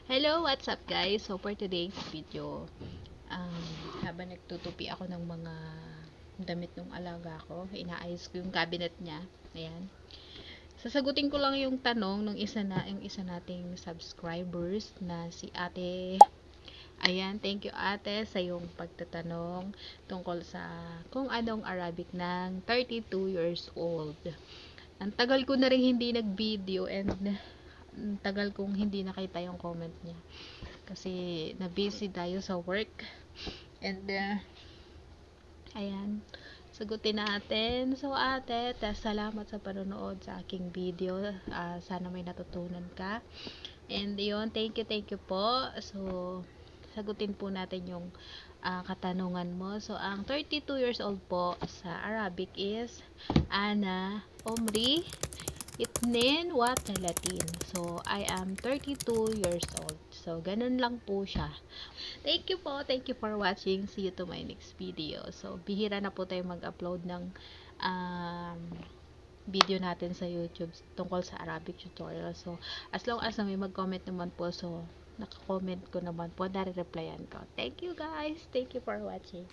Hello, what's up guys? So for today's video, habang nagtutupi ako ng mga damit ng alaga ko, inaayos ko yung cabinet niya. Ayan. Sasagutin ko lang yung tanong ng yung isa nating subscribers na si Ate. Ayan, thank you Ate sa yung pagtatanong tungkol sa kung anong Arabic ng 32 years old. Ang tagal ko na rin hindi nag-video and ang tagal kong hindi nakita yung comment niya. Kasi na-busy tayo sa work. And ayan, sagutin natin. So ate, salamat sa panonood sa aking video. Sana may natutunan ka. And yun, thank you po. So, sagutin po natin yung katanungan mo. So, ang 32 years old po sa Arabic is Ana Omri Itnin wa Talatin. So, I am 32 years old. So, ganun lang po siya. Thank you po. Thank you for watching. See you to my next video. So, bihira na po tayo mag-upload ng um, video natin sa YouTube tungkol sa Arabic tutorial. So, as long as na may mag-comment naman po, so, naka-comment ko naman po, nare-replyan ko. Thank you guys. Thank you for watching.